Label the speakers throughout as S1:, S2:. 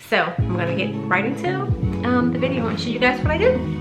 S1: So I'm gonna get right into the video and show you guys what I do.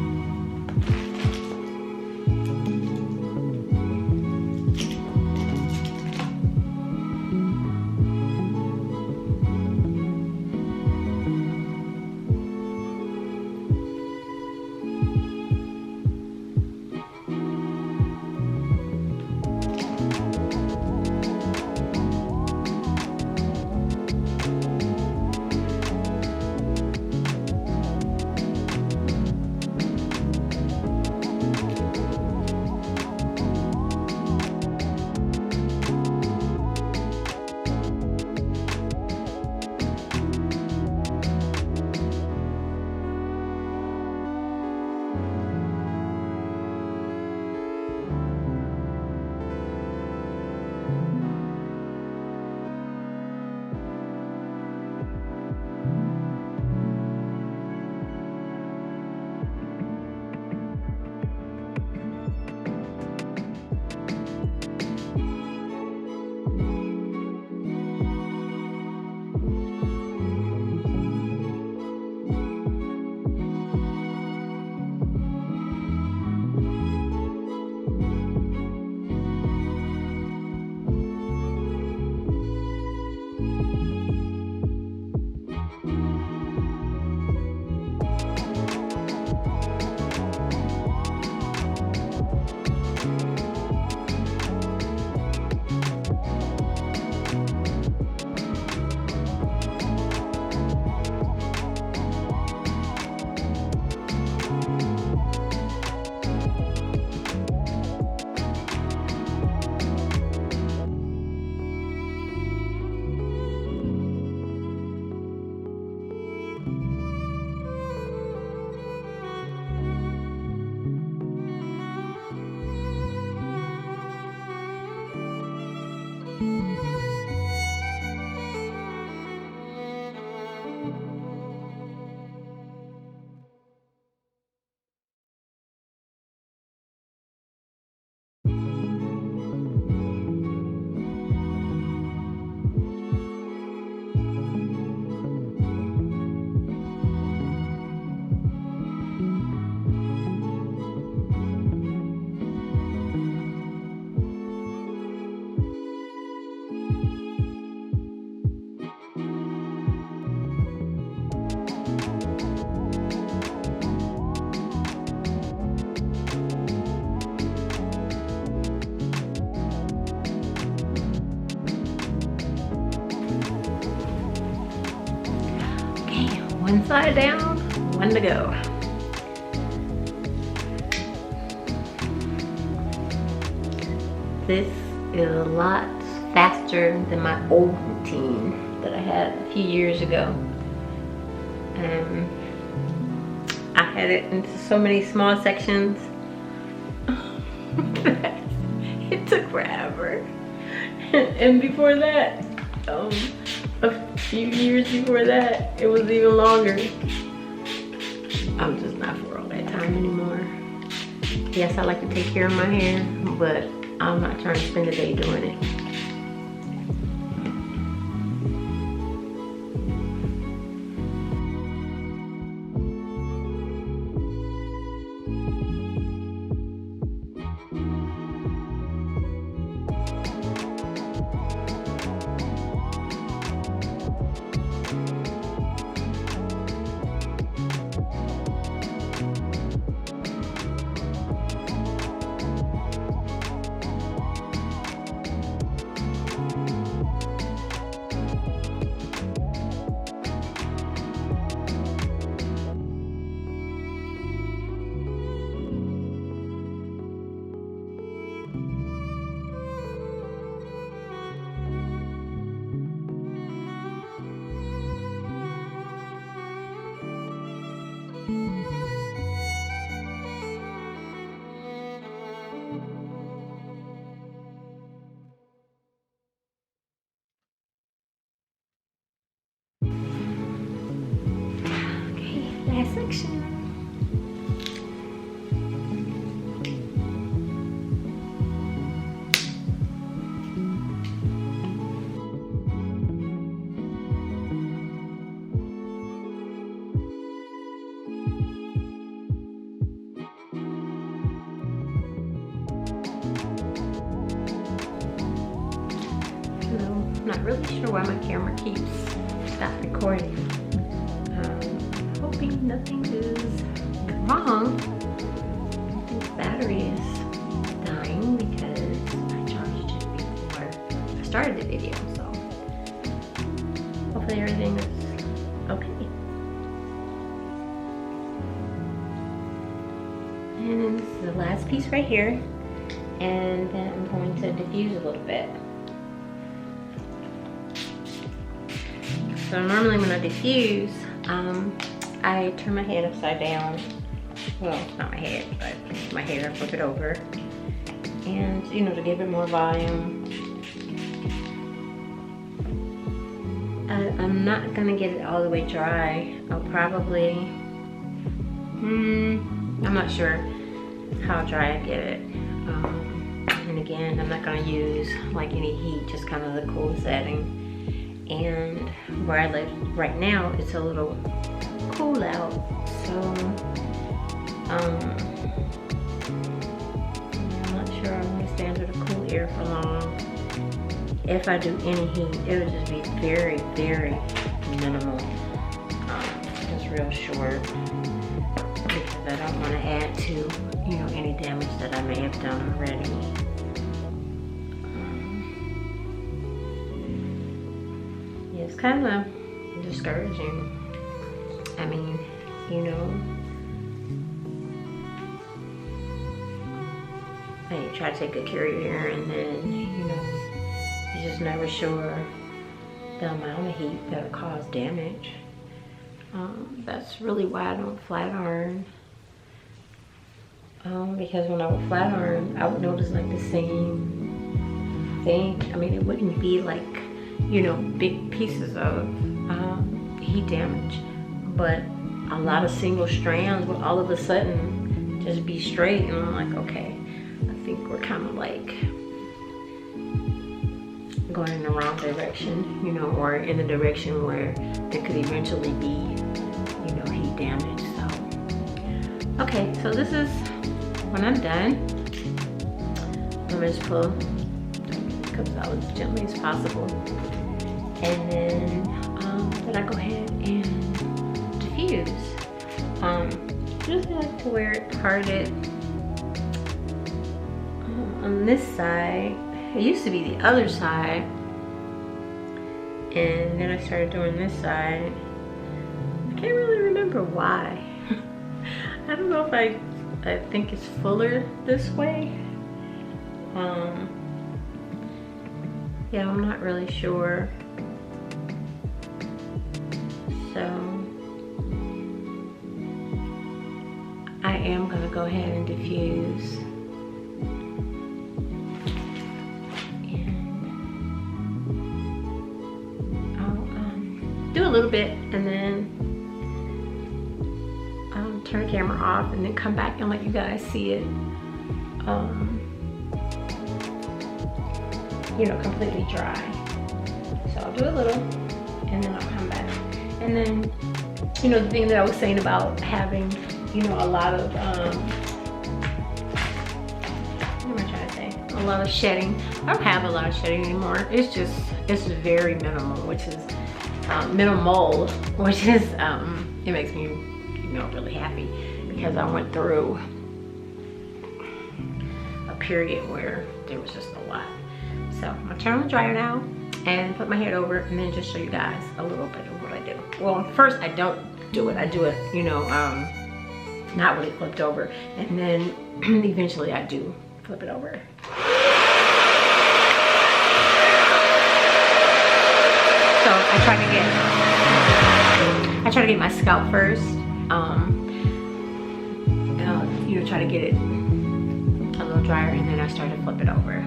S1: One side down, one to go. This is a lot faster than my old routine that I had a few years ago. I had it into so many small sections that it took forever. And before that, a few years before that, it was even longer. I'm just not for all that time anymore. Yes, I like to take care of my hair, but I'm not trying to spend the day doing it. Last section. I'm not really sure why my camera keeps stop recording. Hoping nothing is wrong. I think the battery is dying because I charged it before I started the video, so hopefully everything is okay. And this is the last piece right here, and then I'm going to diffuse a little bit. So normally when I diffuse, I turn my head upside down. Well, not my head, but my hair, flip it over. And, you know, to give it more volume. I'm not gonna get it all the way dry. I'll probably, I'm not sure how dry I get it. And again, I'm not gonna use like any heat, just kind of the cool setting. And where I live right now, it's a little cool out, so I'm not sure I'm gonna stay under the cool air for long. If I do any heat, it'll just be very, very minimal, just real short, because I don't want to add to, you know, any damage that I may have done already. Yeah, it's kind of discouraging. I mean, you know, you try to take good care of your hair, and then, you know, you're just never sure the amount of heat that'll cause damage. That's really why I don't flat iron. Because when I would flat iron, I would notice like the same thing. I mean, it wouldn't be like, you know, big pieces of heat damage, but a lot of single strands would all of a sudden just be straight, and I'm like, okay, I think we're kind of like going in the wrong direction, you know, or in the direction where there could eventually be, you know, heat damage. So, okay, so this is when I'm done. I'm just pull, comes out as gently as possible, and then I go ahead and diffuse. Just like to wear it parted on this side. It used to be the other side, and then I started doing this side. I can't really remember why. I don't know if I think it's fuller this way. Yeah, I'm not really sure. So I am gonna go ahead and diffuse. Do a little bit, and then turn the camera off, and then come back and let you guys see it, you know, completely dry. So I'll do a little, and then I'll come back. And then, you know, the thing that I was saying about having, you know, a lot of, what am I trying to say? A lot of shedding. I don't have a lot of shedding anymore. It's very minimal, which is, minimal, which is, it makes me, you know, really happy, because I went through a period where there was just a lot. So I'm gonna turn on the dryer now and put my head over, and then just show you guys a little bit of what I do. Well, first I don't do it. I do it, you know, not really flipped over, and then eventually I do flip it over. So I try to get my scalp first. You know, try to get it a little drier, and then I start to flip it over.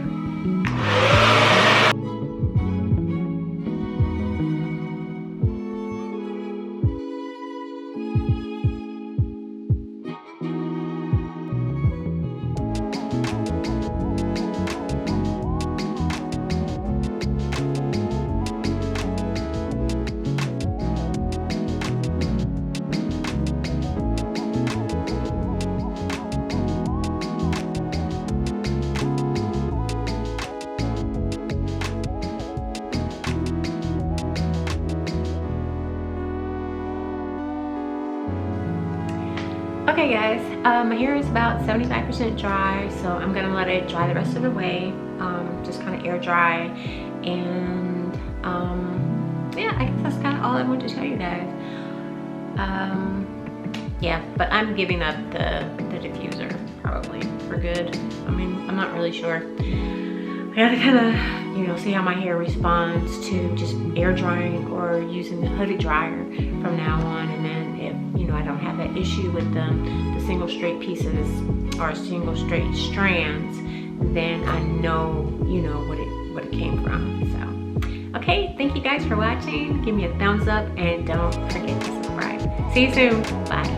S2: Okay guys, my hair is about 75% dry, so I'm gonna let it dry the rest of the way. Just kind of air dry, and yeah, I guess that's kind of all I want to tell you guys. Yeah, but I'm giving up the diffuser probably for good. I mean, I'm not really sure. I gotta kind of, you know, see how my hair responds to just air drying or using the hooded dryer from now on. And then if, you know, I don't have that issue with the single straight pieces or single straight strands, then I know, you know, what it came from. So, okay, thank you guys for watching. Give me a thumbs up and don't forget to subscribe. See you soon. Bye.